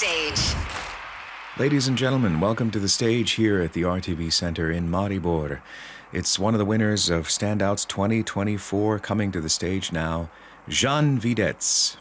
stage. Ladies and gentlemen, welcome to the stage here at the RTV Center in Maribor. It's one of the winners of Standouts 2024 coming to the stage now, Žan Videc.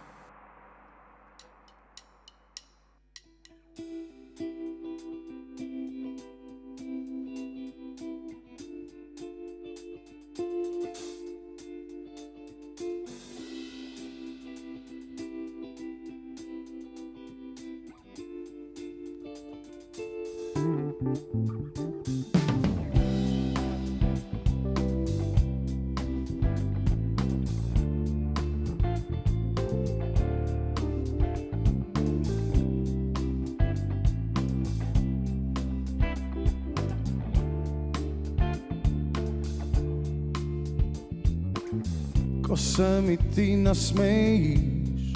Ko se mi ti nasmejiš,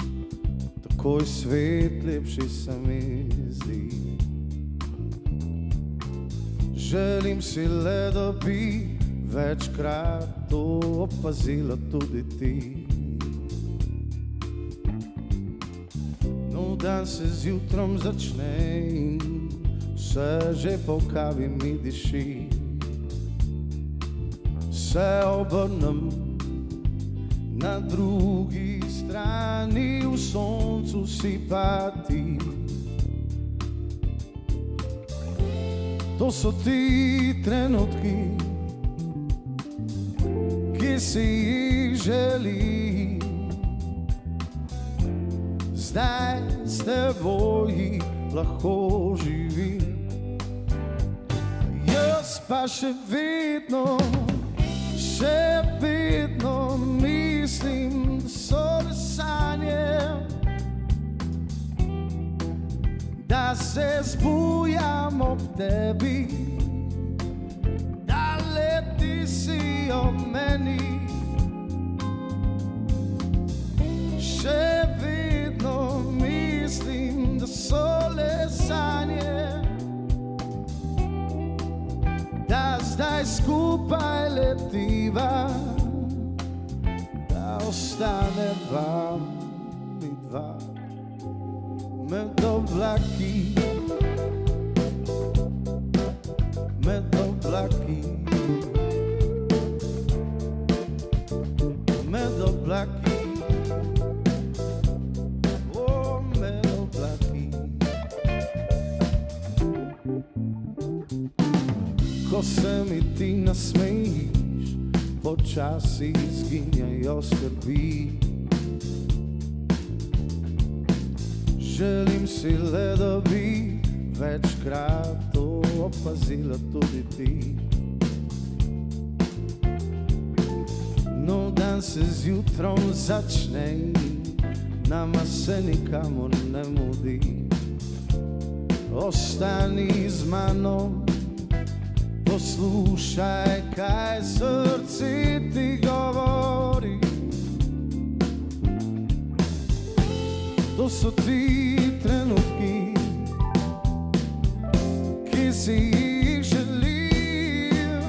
takoj svet lepši se mi zdi. Želim si le, da bi večkrat to opazila tudi ti. Nov dan se zjutrom začne in vse že po kavi mi diši. Se obrnem na drugi strani, v soncu si pa ti. To so ti trenutki, ki si jih želim. Zdaj s teboj jih lahko živim. Jaz pa še vedno mislim, da so le sanje, da se zbujam ob tebi, da leti si ob meni. Še vedno mislim, da so le sanje, da zdaj skupaj letiva, da ostaneva mi dva med oblaki, med oblaki, med oblaki, o, med oblaki. Ko se mi ti nasmejiš, počasi izginjajo skrbi. Želim si le, da bi večkrat to opazila tudi ti. Nov dan se zjutrom začne in nama se nikamor ne mudi. Ostani z mano, poslušaj, kaj srce ti govori. To so ti trenutki, ki si jih želim.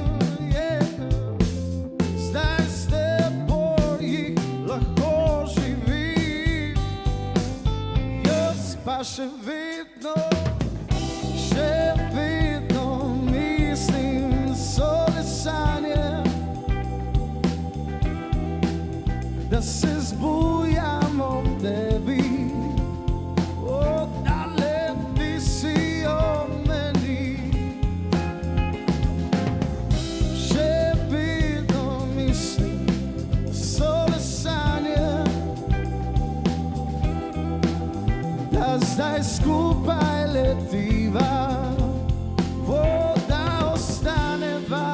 Zdaj s teboj jih lahko živim. Jaz pa še vedno mislim, so le sanje, da se zbujam ob tebi, o, da leti si ob meni. Še vedno mislim, so le sanje, da zdaj skupaj letiva, da ostaneva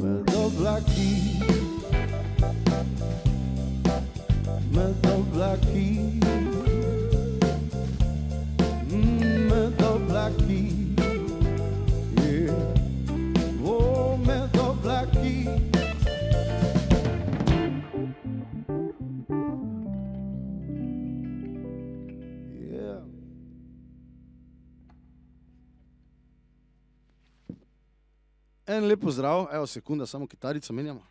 med oblaki, med oblaki, med oblaki, o, med oblaki. En lep pozdrav, evo sekunda, samo kitarico menjamo.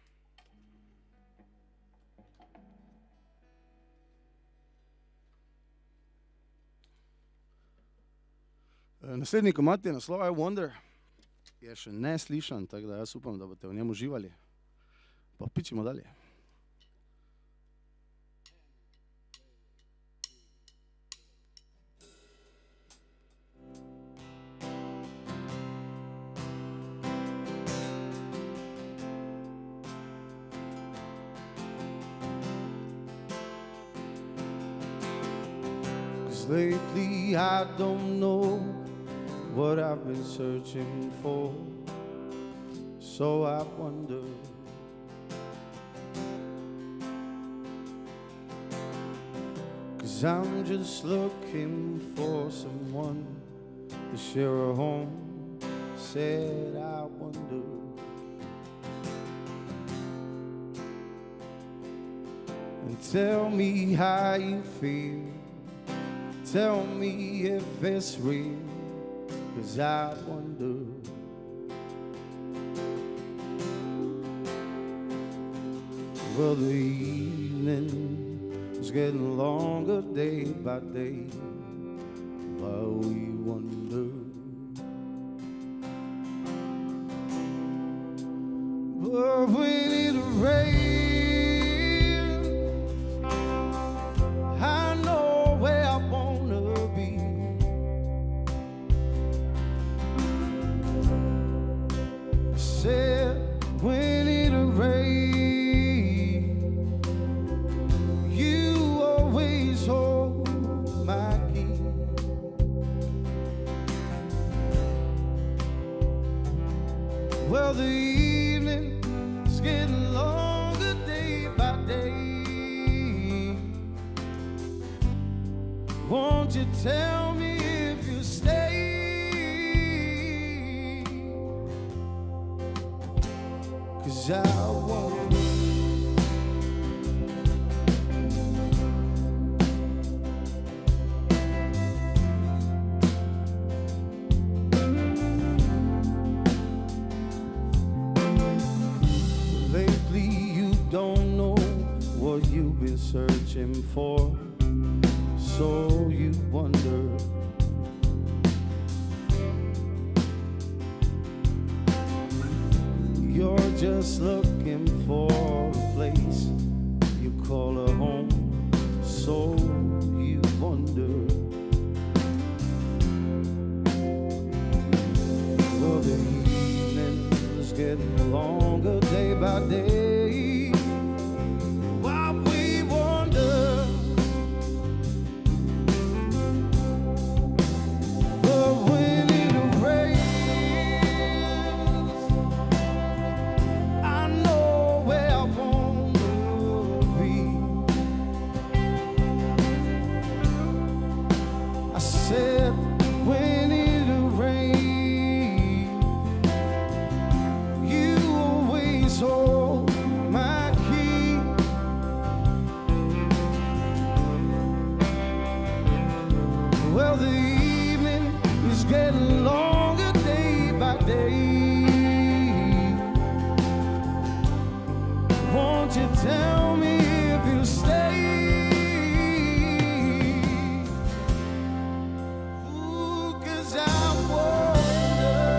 Naslednji komad je naslov I Wonder. Je še ne slišan, tako da jaz upam, da boste v njem uživali. Pa pičimo dalje. Lately I don't know what I've been searching for, so I wonder. Cause I'm just looking for someone to share a home, said I wonder. And tell me how you feel, tell me if it's real, cause I wonder. Well, the evening is getting longer day by day, while we wonder. But when it rains, I know where I wanna be. I said when it rains, you always hold my key. Well, the evening is getting longer day by day. Won't you tell me if you stay? Cause I won't. Lately you don't know what you've been searching for, so you wonder. You're just looking for a place you call a home, so you wonder. Well, the evening is getting longer day by day, while we wonder. But when it rains, I know where I wanna be. I said when it rains, you always hold my key. Well, the evening is getting longer day by day. Won't you tell me if you stay? Ooh, 'cause I wonder.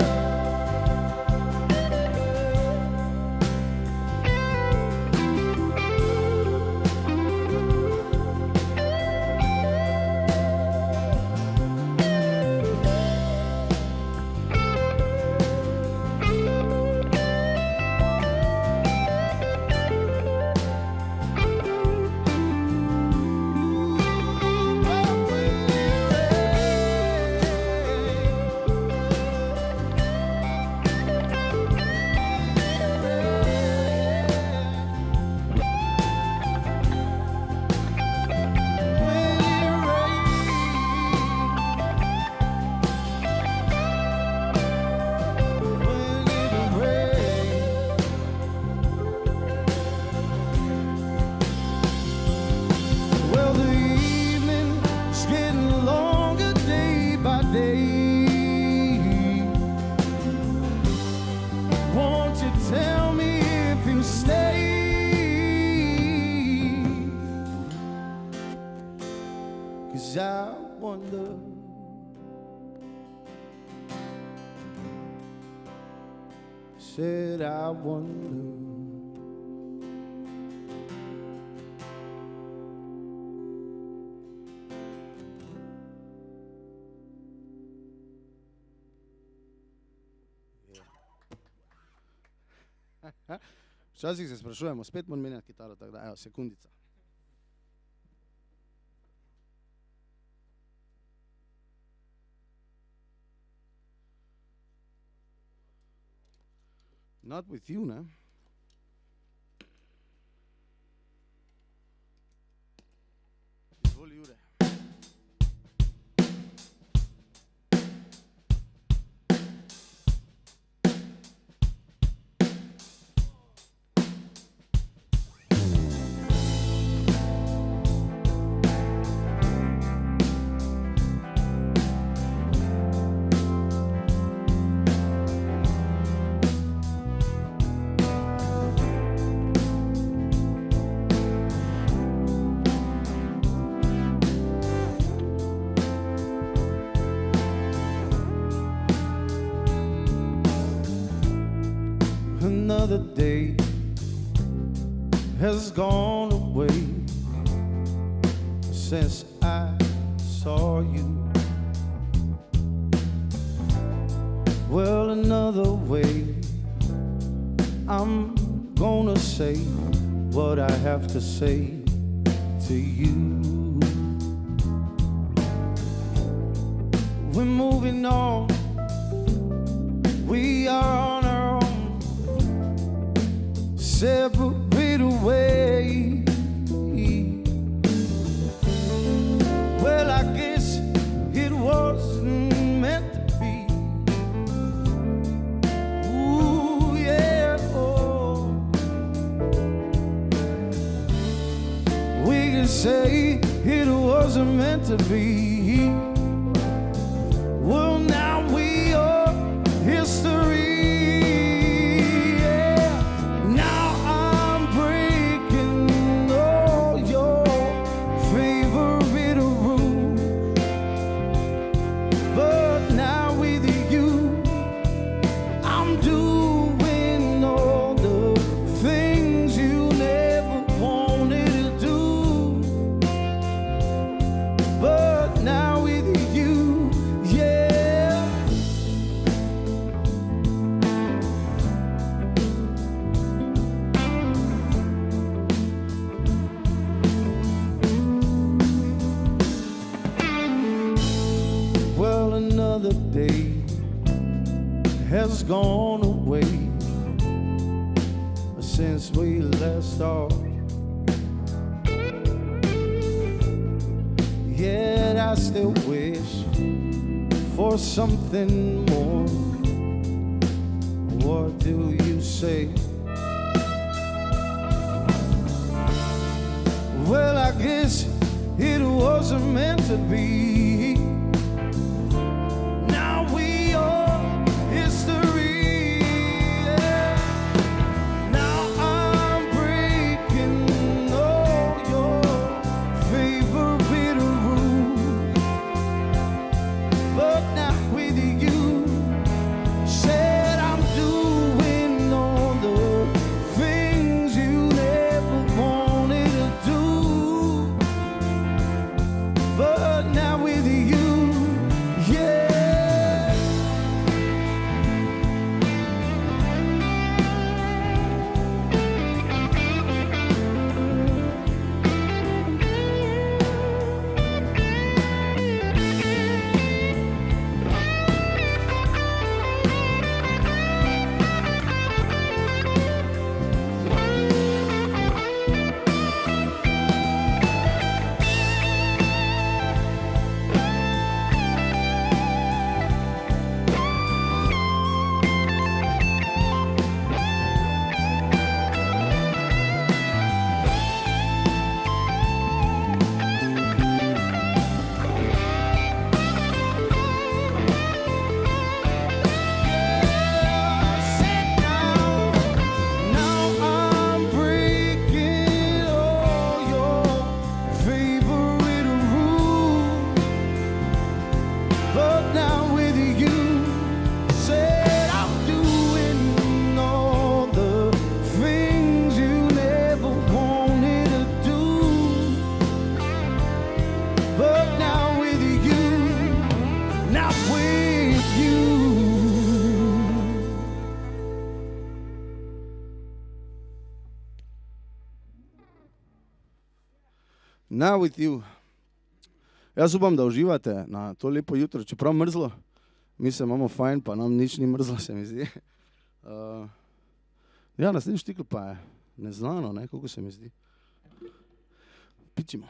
Well, the evening is getting longer day by day. Won't you tell me if you stay? 'Cause I wonder. said I wonder. Včasih se sprašujemo, spet moram menjati kitaro, tako da, evo, sekundica. Not with you, ne? Izvoli, Jure. Another day has gone away since I saw you. Well, another way I'm gonna say what I have to say to you. We're moving on, we are on our own, separate away. Well, I guess it wasn't meant to be. Ooh, yeah, oh. We can say it wasn't meant to be. Well, now we are history. Another day has gone away since we last saw. Yet I still wish for something more. What do you say? Well, I guess it wasn't meant to be. With Now with you. Jaz upam, da uživate na to lepo jutro, čeprav mrzlo. Mi se imamo fajn, pa nam nič ni mrzlo, se mi zdi. Ja, naslednji štikl pa je Neznano, ne, kako se mi zdi. Pičimo.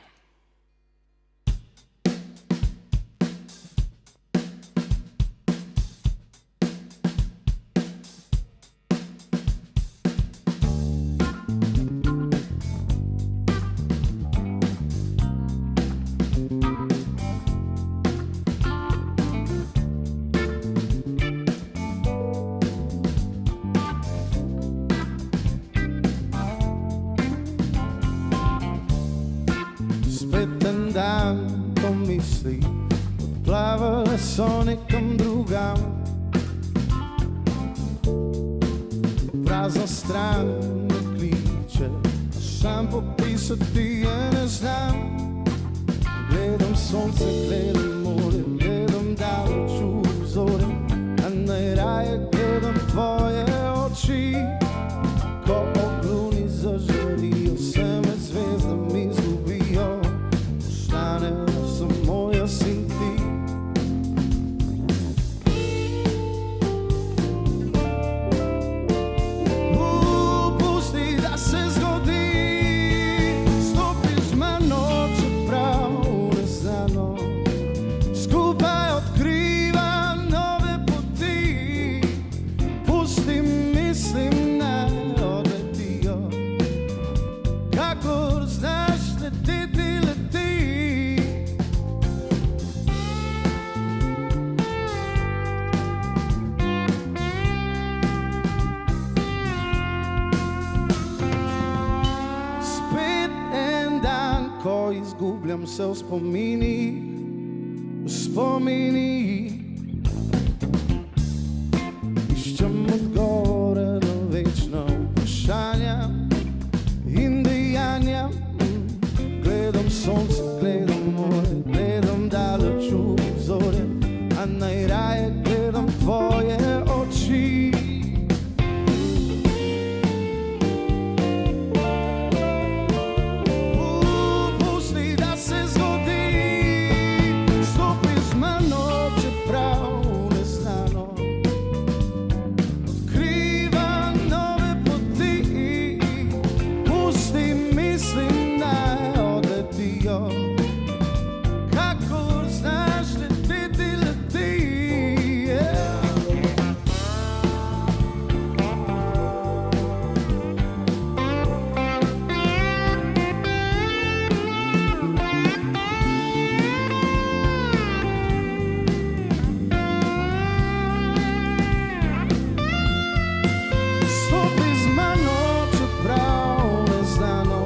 Odplavale so nekam drugam, prazno stran me kliče, sam popisati je ne znam. Gledam sonce, gledam more, gledam daleč v zore, a najraje gledam tvoje oči. Ko ogluni zažarijo, se med zvezdami izgubijo, ostanejo samo jaz in ti. Pusti, da se zgodi, stopi z mano, čeprav neznano, skupaj odkriva nove poti. Pusti, mislim, naj odletijo, kakor znaš leteti, leti. Spet en dan, ko izgubljam se v spominih, iščem odgovore na večna vprašanja in dejanja. Gledam sonce, gledam more, gledam daleč v zore, a najraje gledam tvoje oči. Pusti, da se zgodi, stopi z mano, čeprav neznano, odkriva nove poti. Pusti, mislim, naj odletijo, kakor znaš leteti, leti. Yeah. Stopi z mano, čeprav neznano,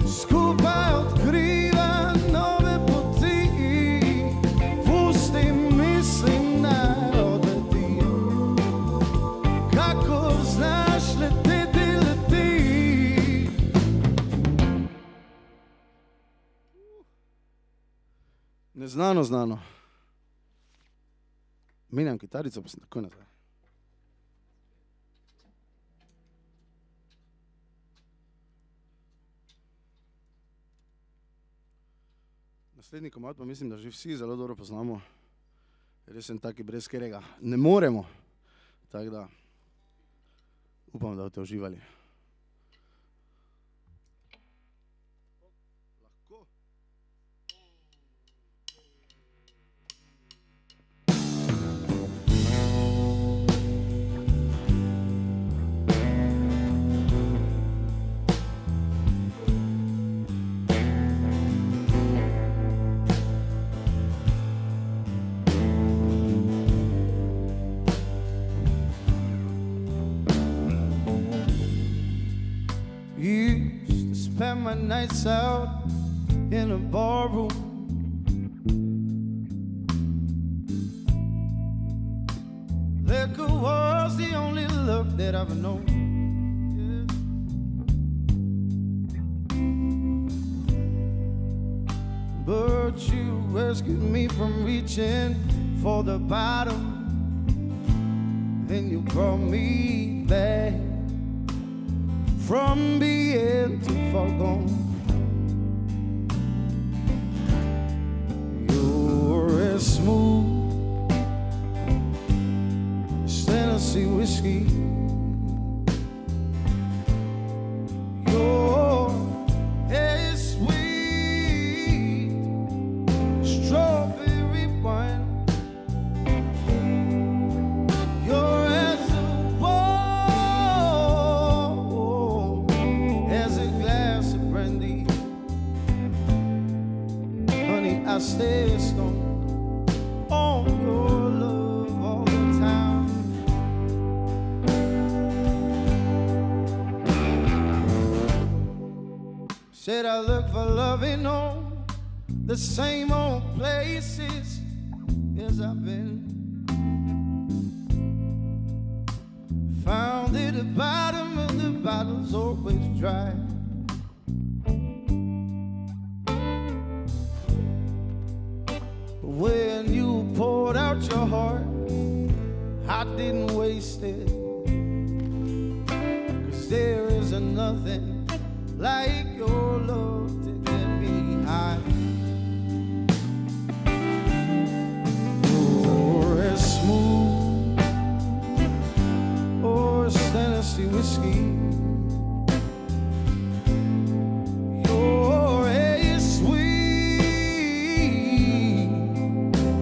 skupaj odkriva nove poti. Pusti, mislim, naj odletijo, kakor znaš leteti, leti. Neznano, znano. Menjam kitarico, pa sem takoj nazaj. Naslednji komad pa mislim, da že vsi zelo dobro poznamo. Res sem taki, brez katerega ne moremo. Tako da upam, da boste uživali. Lahko. Used to spend my nights out in a barroom. Liquor was the only love that I've known. Yeah. But you rescued me from reaching for the bottom, then you brought me back from being too far gone. whiskey. Your hair is sweet, strawberry wine. You're as warm as a glass of brandy. Honey, I stay stoned on your love all the time. Said I look for love in all the same old places as I've been. Found at the bottom of the bottle's always dry. When you poured out your heart, I didn't waste it. 'Cause there isn't nothing like your love to get me high. You're as smooth as Tennessee whiskey. Your hair is sweet,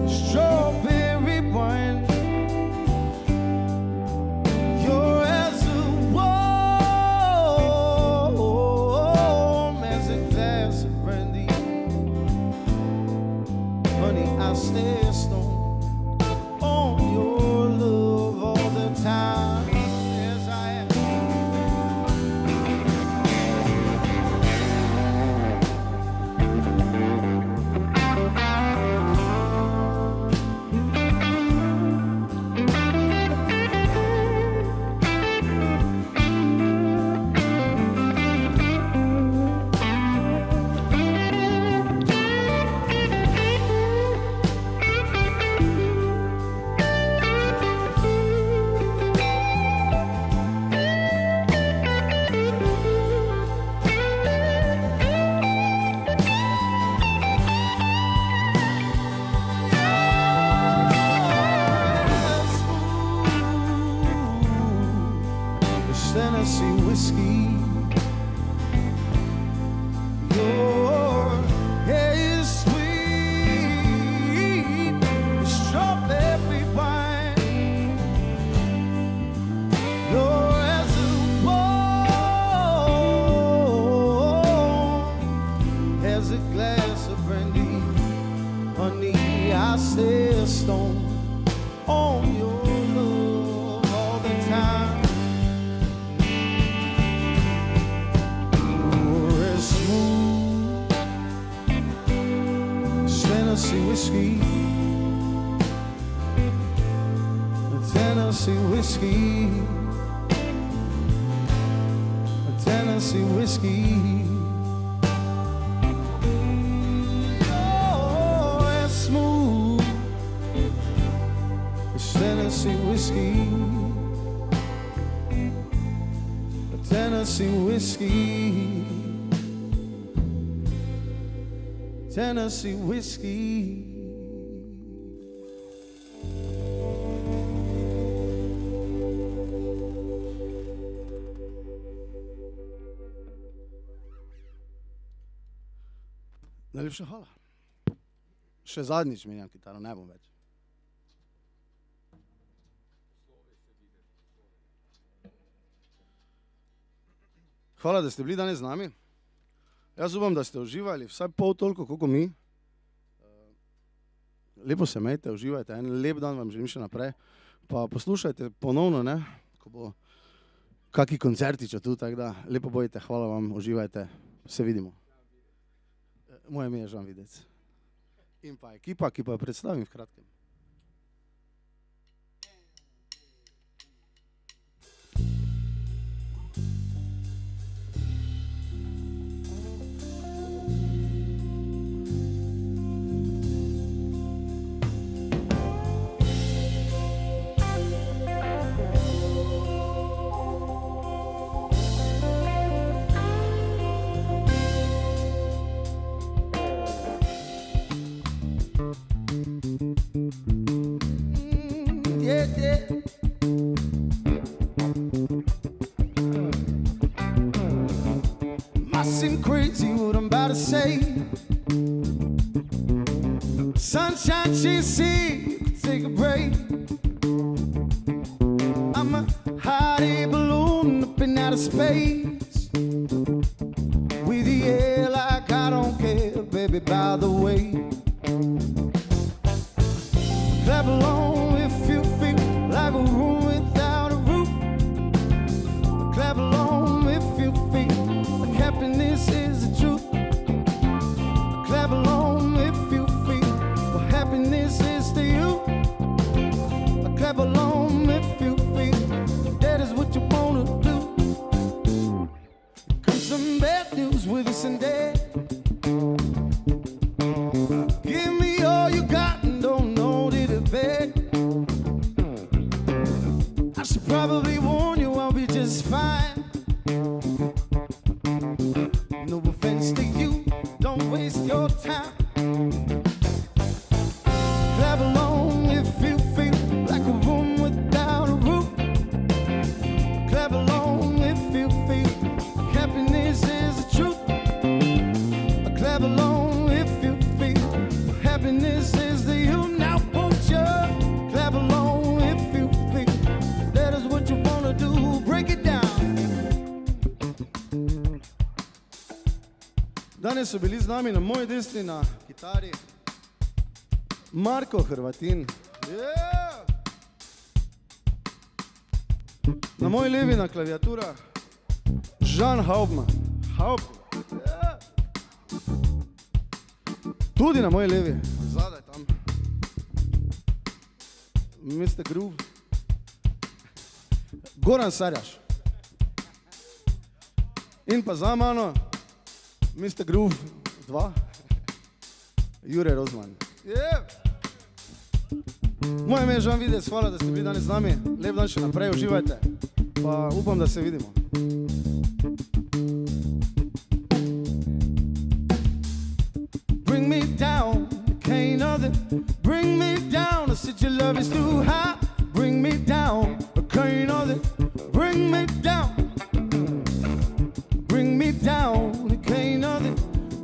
strawberry wine. You're as warm as a glass of brandy. Honey, I stay stoned on your love all the time. Yes, I am. Tennessee whiskey. Your hair is sweet, strawberry wine. You're as warm as a glass of brandy. Honey, I stay stoned on your love all the time. Tennessee whiskey, Tennessee whiskey, Tennessee whiskey. Oh, it's smooth, it's Tennessee whiskey, Tennessee whiskey. Tennessee whiskey. Najlepša hvala. Še zadnjič menjam kitaro, ne bom več. Hvala, da ste bili danes z nami. Jaz upam, da ste uživali vsaj pol toliko, koliko mi. Lepo se imejte, uživajte. En lep dan vam želim še naprej. Pa poslušajte ponovno, ne, ko bo kaki koncertič tu, tako da lepo bojite. Hvala vam, uživajte. Se vidimo. Moje ime je Žan Videc. In pa ekipa, ki pa jo predstavim v kratkem. seem crazy what I'm about to say. Sunshine, she's here, take a break. I'm a hot air balloon up in outer space, with the air like I don't care, baby, by the way. Clap along if you feel like a room without a roof. Clap along if you feel like happiness is the truth. Clap along if you feel what happiness is to you. Clap along if you feel that is what you wanna do. Comes some bad news with us and dad. Give me all you got and don't hold it back. I should probably warn you I'll be just fine. No offense to you, don't waste your time. Clap along if you feel like a room without a roof. Clap along if you feel happiness is the truth. Clap along if you feel happiness is the you. Now won't you clap along if you feel that is what you wanna do. Break it down. Danes so bili z nami na moji desni na kitari Marko Hrvatin. Yeah! Na moji levi na klaviaturah Žan Hauptmann. Yeah! Tudi na moji levi, zadaj tam, Mr. Groove, Goran Sarjaš. In pa za mano, Mr. Groove 2, Jure Rozman. Yeah. Moje ime je Žan Videc, hvala, da ste bili danes z nami. Lep dan še naprej, uživajte, pa upam, da se vidimo. Bring me down, can't nothing bring me down. I said your love is too high. Bring me down, can't nothing bring me down. Bring me down, can't nothing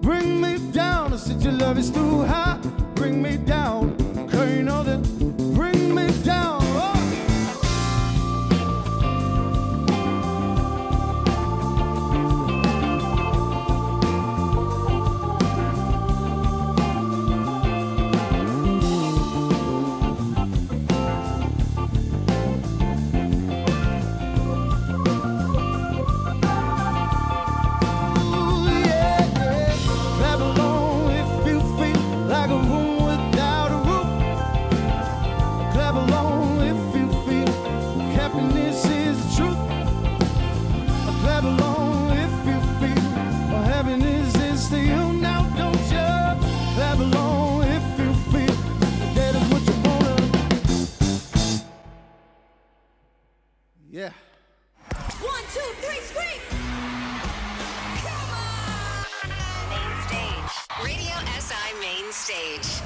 bring me down. I said your love is too high. Bring me down, can't nothing bring me down. Oh. Yeah. 1, 2, 3, scream! Come on! Main stage. Radio SI Main Stage.